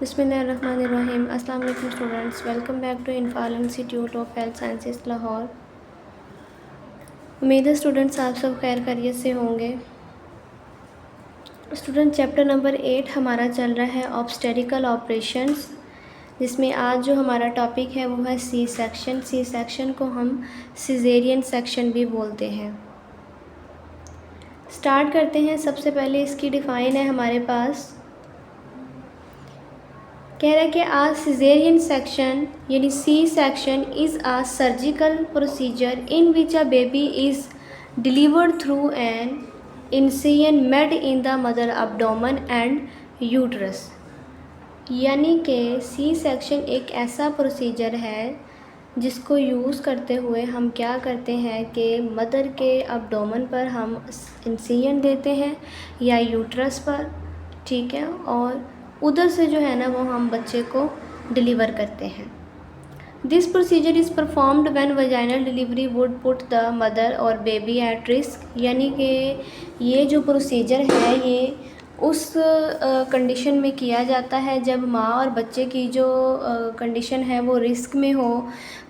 बिस्मिल्लाहिर्रहमानिर्रहीम। अस्सलाम वालेकुम students, welcome back to Infal institute of health sciences Lahore. उम्मीद है स्टूडेंट्स आप सब खैर खैरियत से होंगे। स्टूडेंट चैप्टर नंबर 8 हमारा चल रहा है ऑब्स्टेट्रिकल ऑपरेशंस, जिसमें आज जो हमारा टॉपिक है वो है सी सेक्शन। सी सेक्शन को हम सिजेरियन सेक्शन भी बोलते हैं। स्टार्ट करते हैं। सबसे पहले इसकी डिफ़ाइन है हमारे पास, कह रहा है कि आ सिजेरियन सेक्शन यानी C section is a surgical procedure in which a baby is delivered through an incision made in the mother abdomen and uterus. यानी कि सी सेक्शन एक ऐसा प्रोसीजर है जिसको यूज़ करते हुए हम क्या करते हैं कि मदर के अब्डोमेन पर हम इंसिजन देते हैं या यूट्रस पर, ठीक है, और उधर से जो है ना वो हम बच्चे को डिलीवर करते हैं। This procedure is performed when vaginal delivery would put the mother और बेबी एट रिस्क। यानी कि ये जो प्रोसीजर है ये उस कंडीशन में किया जाता है जब माँ और बच्चे की जो कंडीशन है वो रिस्क में हो,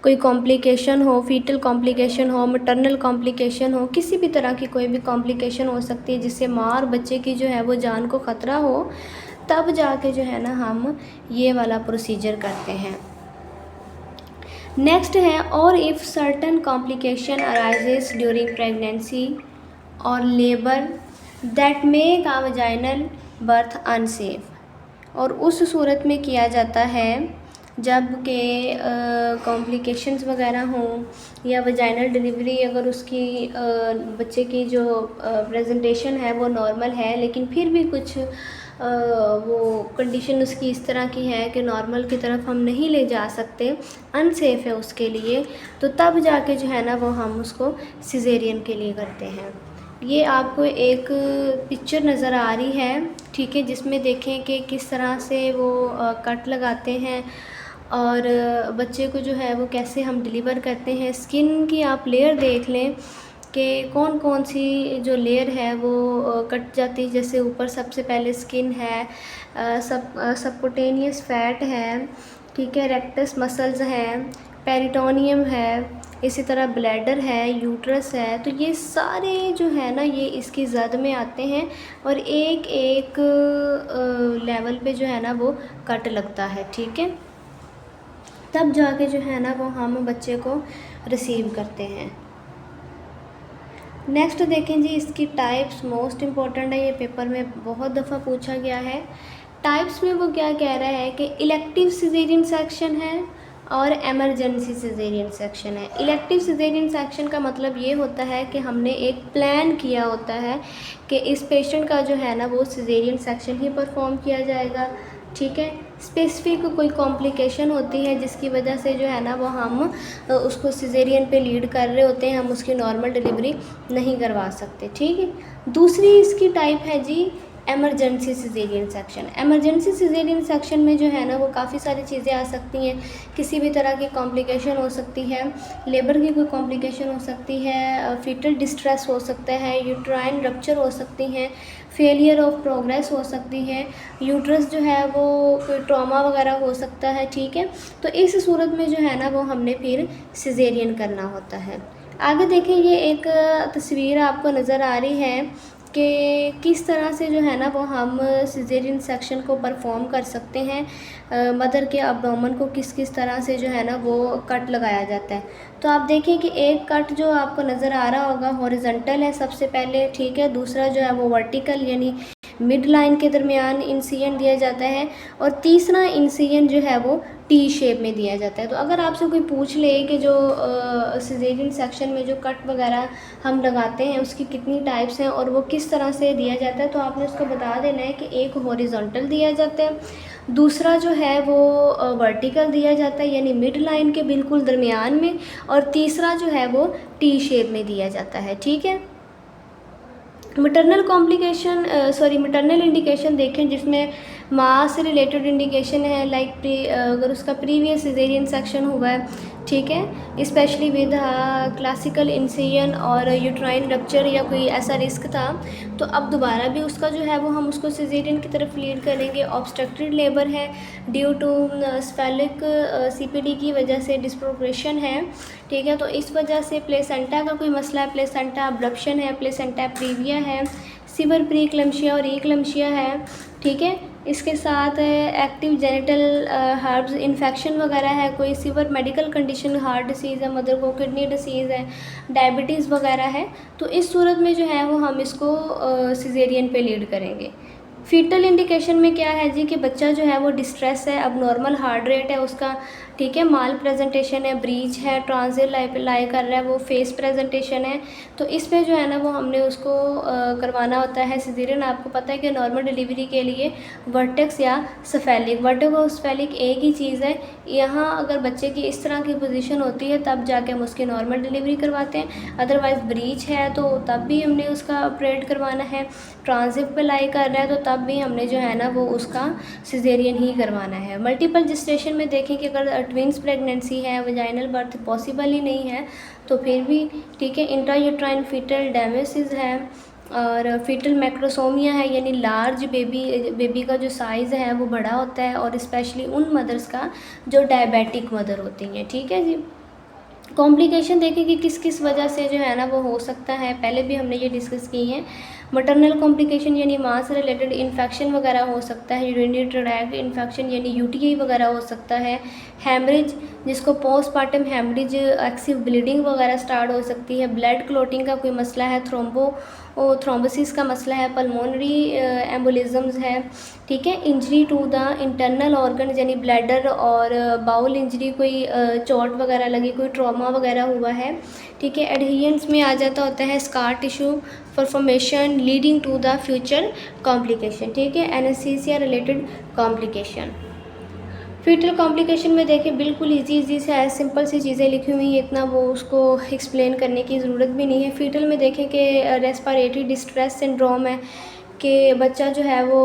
कोई कॉम्प्लिकेशन हो, फीटल कॉम्प्लिकेशन हो, मैटरनल कॉम्प्लिकेशन हो, किसी भी तरह की कोई भी कॉम्प्लिकेशन हो सकती है जिससे माँ और बच्चे की जो है वो जान को ख़तरा हो, तब जाके जो है ना हम ये वाला प्रोसीजर करते हैं। नेक्स्ट है, और if certain complication arises during pregnancy और labour that make a vaginal birth unsafe. और उस सूरत में किया जाता है जब के कॉम्प्लिकेशंस वगैरह हों या वजाइनल डिलीवरी अगर उसकी बच्चे की जो प्रेजेंटेशन है वो नॉर्मल है लेकिन फिर भी कुछ वो कंडीशन उसकी इस तरह की है कि नॉर्मल की तरफ हम नहीं ले जा सकते, अनसेफ़ है उसके लिए, तो तब जाके जो है ना वो हम उसको सिजेरियन के लिए करते हैं। ये आपको एक पिक्चर नज़र आ रही है, ठीक है, जिसमें देखें कि किस तरह से वो कट लगाते हैं और बच्चे को जो है वो कैसे हम डिलीवर करते हैं। स्किन की आप लेयर देख लें कि कौन कौन सी जो लेयर है वो कट जाती है। जैसे ऊपर सबसे पहले स्किन है, सबकुटेनियस फैट है, ठीक है, रेक्टस मसल्स हैं, पेरिटोनियम है, इसी तरह ब्लैडर है, यूट्रस है। तो ये सारे जो है ना ये इसकी जद में आते हैं और एक एक लेवल पे जो है ना वो कट लगता है, ठीक है, तब जाके जो है ना वो हम बच्चे को रिसीव करते हैं। नेक्स्ट देखें जी, इसकी टाइप्स मोस्ट इम्पॉर्टेंट है, ये पेपर में बहुत दफ़ा पूछा गया है। टाइप्स में वो क्या कह रहा है कि इलेक्टिव सिजेरियन सेक्शन है और एमरजेंसी सिजेरियन सेक्शन है। इलेक्टिव सिजेरियन सेक्शन का मतलब ये होता है कि हमने एक प्लान किया होता है कि इस पेशेंट का जो है ना वो सिजेरियन सेक्शन ही परफॉर्म किया जाएगा, ठीक है। स्पेसिफिक कोई कॉम्प्लिकेशन होती है जिसकी वजह से जो है ना वो हम उसको सिजेरियन पे लीड कर रहे होते हैं, हम उसकी नॉर्मल डिलीवरी नहीं करवा सकते, ठीक है। दूसरी इसकी टाइप है जी emergency caesarean section. Emergency caesarean section में जो है ना वो काफ़ी सारी चीज़ें आ सकती हैं। किसी भी तरह की कॉम्प्लिकेशन हो सकती है, लेबर की कोई कॉम्प्लिकेशन हो सकती है, फीटल डिस्ट्रेस हो सकता है, यूट्राइन रप्चर हो सकती हैं, फेलियर ऑफ प्रोग्रेस हो सकती है, यूट्रस जो है वो कोई ट्रॉमा वगैरह हो सकता है, ठीक है। तो इस सूरत में जो है ना वो हमने फिर सिजेरियन करना होता है। आगे देखें, ये एक तस्वीर आपको नज़र आ रही है कि किस तरह से जो है ना वो हम सिजेरियन सेक्शन को परफॉर्म कर सकते हैं। मदर के अब्डोमेन को किस किस तरह से जो है ना वो कट लगाया जाता है। तो आप देखिए कि एक कट जो आपको नज़र आ रहा होगा हॉरिजॉन्टल है सबसे पहले, ठीक है, दूसरा जो है वो वर्टिकल यानी मिड लाइन के दरमियान इंसिजन दिया जाता है और तीसरा इंसिजन जो है वो टी शेप में दिया जाता है। तो अगर आपसे कोई पूछ ले कि जो सिजेरियन सेक्शन में जो कट वगैरह हम लगाते हैं उसकी कितनी टाइप्स हैं और वो किस तरह से दिया जाता है, तो आपने उसको बता देना है कि एक हॉरिजॉन्टल दिया जाता है, दूसरा जो है वो वर्टिकल दिया जाता है यानी मिड लाइन के बिल्कुल दरमियान में, और तीसरा जो है वो टी शेप में दिया जाता है, ठीक है। मैटरनल इंडिकेशन देखें जिसमें माँ से रिलेटेड इंडिकेशन है, लाइक अगर उसका प्रीवियस सिजेरियन सेक्शन हुआ है, ठीक है, स्पेशली विद क्लासिकल इंसिजन और यूट्राइन रप्चर या कोई ऐसा रिस्क था, तो अब दोबारा भी उसका जो है वो हम उसको सिजेरियन की तरफ लीड करेंगे। ऑब्स्ट्रक्टेड लेबर है ड्यू टू स्फेलिक सीपीडी की वजह से डिस्प्रोपोर्शन है, ठीक है। तो इस वजह से प्लेसेंटा का कोई मसला है, प्लेसेंटा अब्रप्शन है, प्लेसेंटा प्रीविया है, सिवर प्री क्लम्शिया और इक्लम्शिया है, ठीक है। इसके साथ एक्टिव जेनिटल हार्ट्स इन्फेक्शन वगैरह है, कोई sewer medical condition, heart disease है, मदर को किडनी डिसीज़ है, डायबिटीज़ वगैरह है, तो इस सूरत में जो है वो हम इसको सिजेरियन पे लीड करेंगे। फीटल इंडिकेशन में क्या है जी कि बच्चा जो है वो डिस्ट्रेस है, अब नॉर्मल हार्ट रेट है उसका, ठीक है, माल प्रेजेंटेशन है, ब्रीच है, ट्रांजिट लाई कर रहा है, वो फेस प्रेजेंटेशन है, तो इसमें जो है ना वो हमने उसको करवाना होता है सिजेरियन। आपको पता है कि नॉर्मल डिलीवरी के लिए वर्टेक्स या सफेलिक, वर्टेक्स और सफेलिक एक ही चीज़ है। यहाँ अगर बच्चे की इस तरह की पोजीशन होती है तब जाके हम उसकी नॉर्मल डिलीवरी करवाते हैं, अदरवाइज़ ब्रीच है तो तब भी हमने उसका ऑपरेट करवाना है, ट्रांजिट पे लाई कर रहा है तो तब भी हमने जो है ना वो उसका सिजेरियन ही करवाना है। मल्टीपल जेस्टेशन में देखें कि अगर ट्विंस प्रेगनेंसी है, वजाइनल बर्थ पॉसिबल ही नहीं है, तो फिर भी ठीक है। इंट्रायूट्राइन फीटल डेमेसिस है और फीटल मैक्रोसोमिया है, यानी लार्ज बेबी का जो साइज़ है वो बड़ा होता है, और स्पेशली उन मदर्स का जो डायबिटिक मदर होती हैं, ठीक है जी। कॉम्प्लिकेशन देखें कि किस किस वजह से जो है ना वो हो सकता है, पहले भी हमने ये डिस्कस की हैं। मटरनल कॉम्प्लिकेशन यानी माँ से रिलेटेड इन्फेक्शन वगैरह हो सकता है, यूरिनरी ट्रैक्ट इन्फेक्शन यानी यूटीआई वगैरह हो सकता है, हैमरेज जिसको पोस्टमार्टम हैमरेज, एक्सिव ब्लीडिंग वगैरह स्टार्ट हो सकती है, ब्लड क्लोटिंग का कोई मसला है, थ्रोम्बोसिस का मसला है, पल्मोनरी एम्बोलिज्म्स है, ठीक है। Injury to the internal organ यानी ब्लैडर और बाउल इंजरी, कोई चोट वगैरह लगी, कोई ट्रॉमा वगैरह हुआ है, ठीक है। एडहेरेंस में आ जाता होता है scar tissue perforation leading to the future complication, ठीक है। Anaesthesia related complication. Foetal complication में देखें बिल्कुल इजी से है, सिंपल सी चीज़ें लिखी हुई हैं, इतना वो उसको एक्सप्लेन करने की ज़रूरत भी नहीं है। फीटल में देखें कि रेस्पिरेटरी डिस्ट्रेस सिंड्रोम है कि बच्चा जो है वो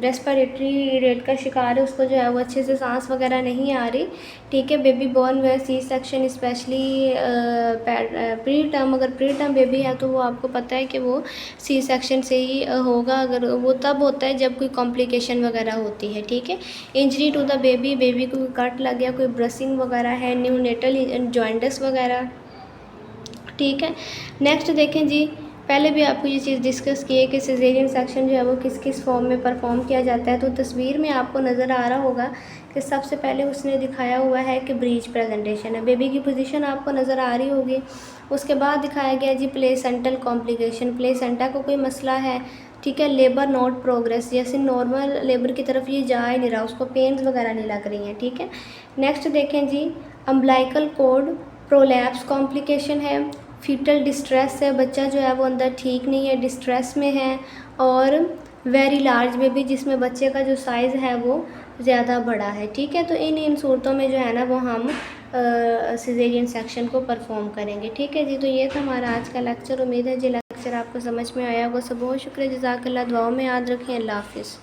रेस्पिरेटरी रेट का शिकार है, उसको जो है वो अच्छे से सांस वगैरह नहीं आ रही, ठीक है। बेबी बॉर्न में C section specially preterm, अगर प्री टर्म बेबी है तो वो आपको पता है कि वो सी सेक्शन से ही होगा, अगर वो तब होता है जब कोई कॉम्प्लिकेशन वगैरह होती है, ठीक है। इंजरी टू द बेबी को कट लग गया, कोई ब्रसिंग वगैरह है, न्यूनेटल जॉइंटस वगैरह, ठीक है। नेक्स्ट देखें जी, पहले भी आपको ये चीज़ डिस्कस की है कि सिजेरियन सेक्शन जो है वो किस किस फॉर्म में परफॉर्म किया जाता है। तो तस्वीर में आपको नज़र आ रहा होगा कि सबसे पहले उसने दिखाया हुआ है कि ब्रीच प्रेजेंटेशन है, बेबी की पोजीशन आपको नज़र आ रही होगी। उसके बाद दिखाया गया जी प्लेसेंटल कॉम्प्लिकेशन, प्लेसेंटा को कोई मसला है, ठीक है। लेबर नॉट प्रोग्रेस, जैसे नॉर्मल लेबर की तरफ ये जा ही नहीं रहा, उसको पेन्स वगैरह नहीं लग रही हैं, ठीक है। नेक्स्ट देखें जी, अम्बलाइकल कोड प्रोलैप्स कॉम्प्लिकेशन है, फीटल डिस्ट्रेस है, बच्चा जो है वो अंदर ठीक नहीं है, डिस्ट्रेस में है, और वेरी लार्ज बेबी जिसमें बच्चे का जो साइज़ है वो ज़्यादा बड़ा है, ठीक है। तो इन सूरतों में जो है ना वो हम सिजेरियन सेक्शन को परफॉर्म करेंगे, ठीक है जी। तो ये था हमारा आज का लेक्चर, उम्मीद है जी लेक्चर आपको समझ में आया होगा। सब बहुत शुक्रिया, जज़ाकल्लाह, दुआओं में याद रखें, अल्लाह हाफ़िज़।